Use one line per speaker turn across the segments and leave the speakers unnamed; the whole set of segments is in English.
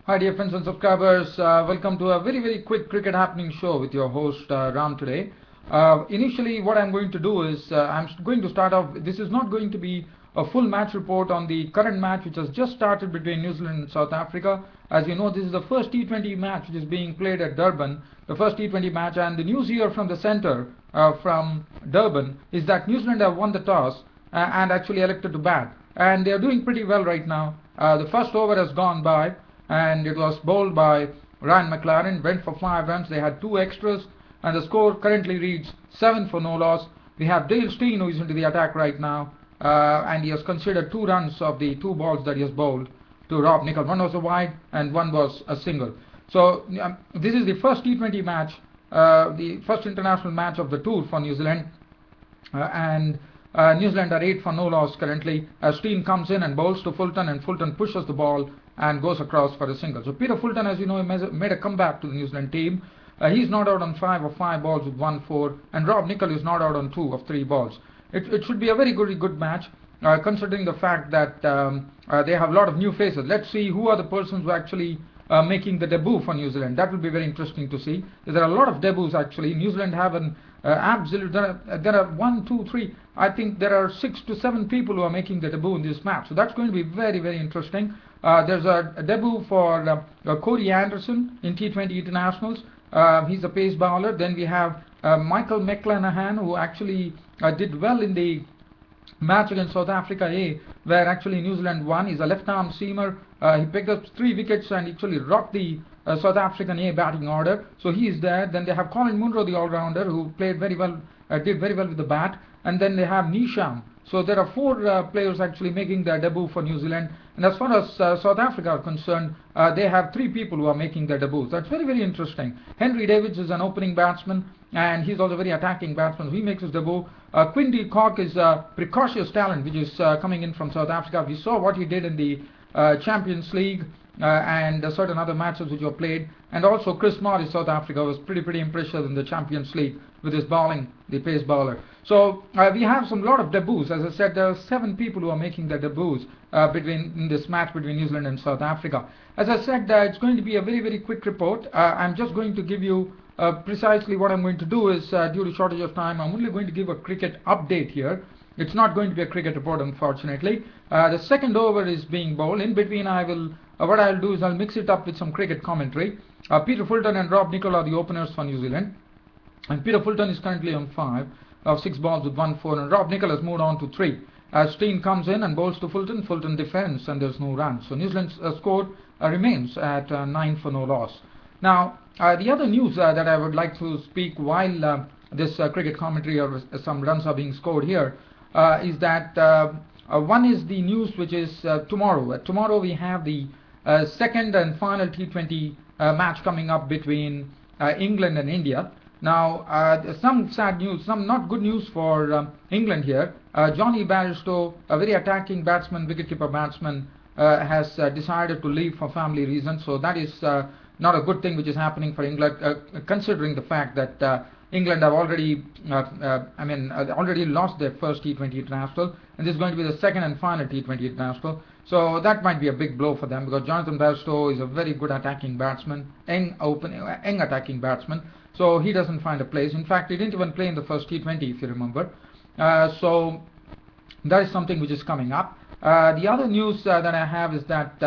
Hi dear friends and subscribers, welcome to a very quick cricket happening show with your host Ram today. Initially what I'm going to do is I'm going to start off, this is not going to be a full match report on the current match which has just started between New Zealand and South Africa. As you know, this is the first T20 match which is being played at Durban, the first T20 match, and the news here from the center from Durban is that New Zealand have won the toss and actually elected to bat, and they are doing pretty well right now. The first over has gone by and it was bowled by Ryan McLaren, went for 5 runs. They had 2 extras and the score currently reads 7 for no loss. We have Dale Steyn who is into the attack right now, and he has considered 2 runs of the 2 balls that he has bowled to Rob Nicol. One was a wide and one was a single. So this is the first T20 match, the first international match of the tour for New Zealand, and New Zealand are 8 for no loss currently. Steyn comes in and bowls to Fulton, and Fulton pushes the ball and goes across for a single. So Peter Fulton, as you know, made a comeback to the New Zealand team. He's not out on 5 of 5 balls with 1-4, and Rob Nicol is not out on 2 of 3 balls. It should be a very good match, considering the fact that they have a lot of new faces. Let's see who are the persons who are actually making the debut for New Zealand. That will be very interesting to see. There are a lot of debuts actually. New Zealand have an absolute, there are 1, 2, 3, I think there are 6 to 7 people who are making the debut in this match. So that's going to be very interesting. There's a debut for Cody Anderson in T20 internationals. He's a pace bowler. Then we have Michael McClanahan, who actually did well in the match against South Africa A, where actually New Zealand won. He's a left-arm seamer. He picked up 3 wickets and actually rocked the South African A batting order. So he is there. Then they have Colin Munro, the all-rounder, who played very well, did very well with the bat. And then they have Nisham. So there are 4 players actually making their debut for New Zealand. And as far as South Africa are concerned, they have 3 people who are making their debuts. That's very interesting. Henry Davids is an opening batsman, and he's also a very attacking batsman. He makes his debut. Quinn de Kock is a precocious talent which is coming in from South Africa. We saw what he did in the Champions League and certain other matches which were played. And also Chris Morris, South Africa, was pretty impressive in the Champions League with his bowling, the pace bowler. So we have some lot of debuts. As I said, there are 7 people who are making their debuts in this match between New Zealand and South Africa. As I said, it's going to be a very quick report. I'm just going to give you precisely what I'm going to do is, due to shortage of time, I'm only going to give a cricket update here. It's not going to be a cricket report, unfortunately. The second over is being bowled. In between, what I'll do is I'll mix it up with some cricket commentary. Peter Fulton and Rob Nicol are the openers for New Zealand, and Peter Fulton is currently on 5 of 6 balls with 1-4, and Rob Nicol has moved on to 3. Steyn comes in and bowls to Fulton. Fulton defends, and there's no run. So New Zealand's score remains at 9 for no loss. Now, the other news that I would like to speak while this cricket commentary or some runs are being scored here is that one is the news which is tomorrow. Tomorrow we have the second and final T20 match coming up between England and India. Now, some sad news, some not good news for England here. Johnny Bairstow, a very attacking batsman, wicketkeeper batsman, has decided to leave for family reasons. So that is not a good thing which is happening for England, considering the fact that England have already, already lost their first T20 international, and this is going to be the second and final T20 international. So that might be a big blow for them, because Jonathan Bairstow is a very good attacking batsman, young attacking batsman. So he doesn't find a place. In fact, he didn't even play in the first T20, if you remember. So that is something which is coming up. The other news that I have is that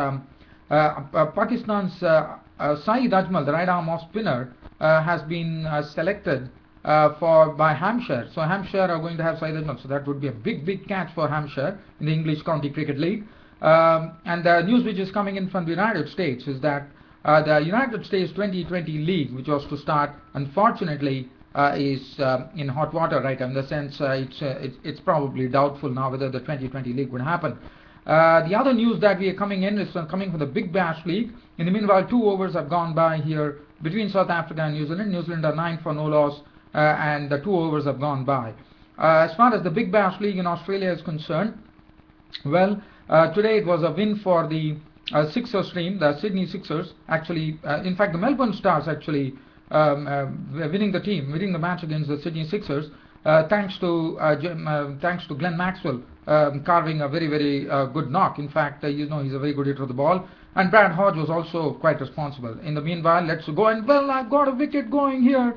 Pakistan's Saeed Ajmal, the right arm off spinner, has been selected by Hampshire. So Hampshire are going to have Saeed Ajmal. So that would be a big catch for Hampshire in the English County Cricket League. And the news which is coming in from the United States is that the United States 2020 League, which was to start, unfortunately, is in hot water right now. In the sense, it's probably doubtful now whether the 2020 League would happen. The other news that we are coming in is coming from the Big Bash League. In the meanwhile, 2 overs have gone by here between South Africa and New Zealand. New Zealand are 9 for no loss, and the 2 overs have gone by. As far as the Big Bash League in Australia is concerned, well, today it was a win for the Sixers team, the Sydney Sixers. Actually, in fact, the Melbourne Stars actually winning the match against the Sydney Sixers. thanks to Glenn Maxwell carving a very good knock. In fact, he's a very good hitter of the ball. And Brad Hodge was also quite responsible. In the meanwhile, let's go, and well, I've got a wicket going here.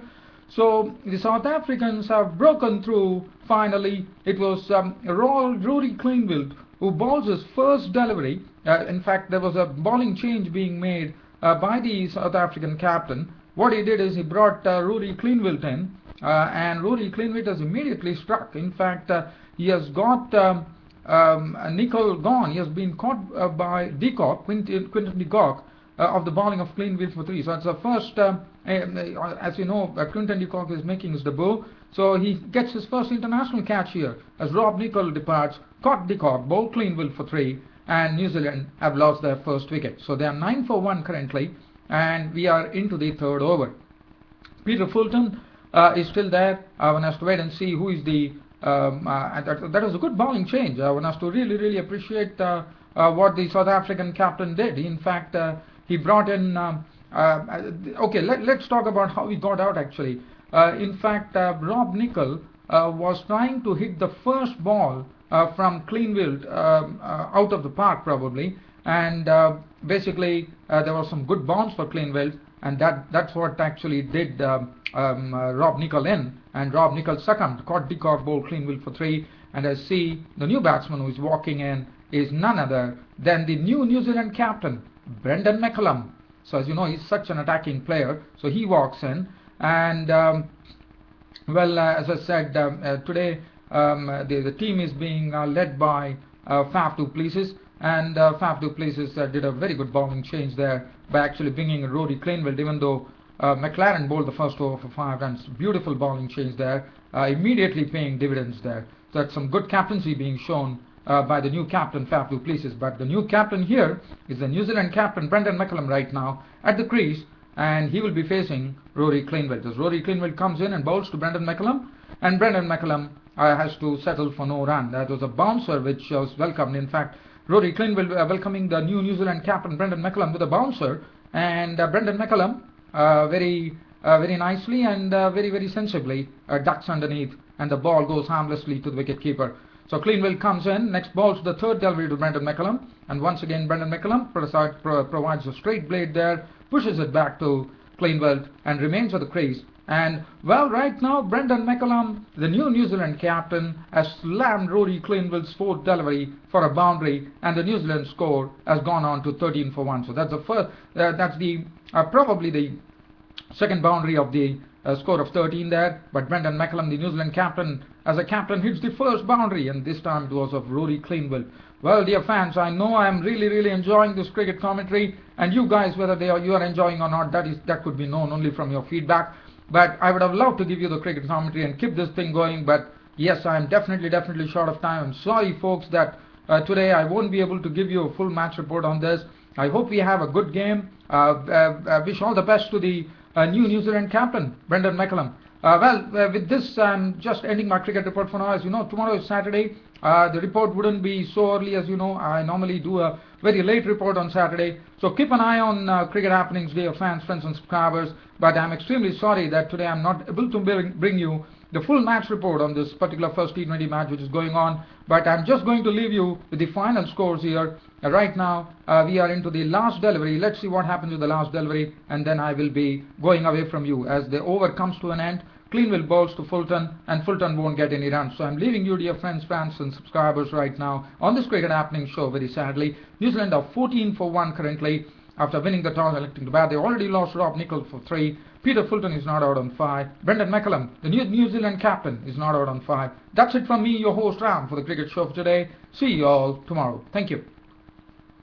So the South Africans have broken through finally. It was Rory Kleinwild who bowls his first delivery. In fact, there was a bowling change being made by the South African captain. What he did is he brought Rory Kleinwild in, and Rory Kleinwild has immediately struck. In fact, he has got nicol gone. He has been caught by Quinton de Kock of the bowling of Kleinwild for 3. So it's the first, as you know, Quinton de Kock is making his debut. So he gets his first international catch here as Rob Nicol departs, caught de Kock, bowled Kleinwild for 3, and New Zealand have lost their first wicket. So they are 9 for 1 currently, and we are into the third over. Peter Fulton is still there. One has to wait and see who is the that was a good bowling change. One has to really appreciate what the South African captain did. In fact, he brought in okay, let's talk about how he got out actually. In fact, Rob Nicol was trying to hit the first ball from Kleinwild out of the park probably, and basically there was some good bounce for Kleinwild, and that's what actually did Rob Nicol in, and Rob Nicol succumbed, caught de Kock, bowled Kleinwild for 3, and I see the new batsman who is walking in is none other than the New Zealand captain, Brendon McCullum. So as you know, he's such an attacking player, so he walks in, and well, as I said, today the team is being led by Faf du Plessis, and Faf du Plessis did a very good bowling change there by actually bringing Rory Kleinwild, even though McLaren bowled the first over for 5 runs. Beautiful bowling change there, immediately paying dividends there. So that's some good captaincy being shown by the new captain, Faf du Plessis. But the new captain here is the New Zealand captain, Brendon McCullum, right now at the crease, and he will be facing Rory Kleinwild. As Rory Kleinwild comes in and bowls to Brendon McCullum, and Brendon McCullum has to settle for no run. That was a bouncer which was welcomed. In fact, Rory Kleinwild welcoming the New Zealand captain, Brendon McCullum, with a bouncer, and Brendon McCullum very nicely and very sensibly ducks underneath, and the ball goes harmlessly to the wicket-keeper. So Kleinwild comes in, next bowls the third delivery to Brendon McCullum, and once again Brendon McCullum provides a straight blade there, pushes it back to Kleinwild, and remains at the crease. And well, right now Brendon McCullum, the New Zealand captain, has slammed Rory Kleinwild's fourth delivery for a boundary, and the New Zealand score has gone on to 13 for 1. So that's the first. That's the probably the second boundary of the score of 13 there. But Brendon McCullum, the New Zealand captain, as a captain, hits the first boundary, and this time it was of Rory Kleinwild. Well, dear fans, I know I am really enjoying this cricket commentary, and you guys, whether you are enjoying or not, that could be known only from your feedback. But I would have loved to give you the cricket commentary and keep this thing going, but yes, I am definitely short of time. I'm sorry, folks, that today I won't be able to give you a full match report on this. I hope we have a good game. Wish all the best to the New Zealand captain, Brendon McCullum. With this, I'm just ending my cricket report for now. As you know, tomorrow is Saturday. The report wouldn't be so early, as you know. I normally do a very late report on Saturday. So keep an eye on cricket happenings, dear fans, friends and subscribers. But I'm extremely sorry that today I'm not able to bring you the full match report on this particular first T20 match which is going on. But I'm just going to leave you with the final scores here. Right now, we are into the last delivery. Let's see what happens with the last delivery, and then I will be going away from you as the over comes to an end. Kleinwild bowls to Fulton, and Fulton won't get any runs. So I'm leaving you, dear friends, fans and subscribers, right now on this cricket happening show, very sadly. New Zealand are 14 for 1 currently after winning the toss, electing to bat. They already lost Rob Nicol for 3. Peter Fulton is not out on 5. Brendon McCullum, the New Zealand captain, is not out on 5. That's it from me, your host Ram, for the cricket show for today. See you all tomorrow. Thank you.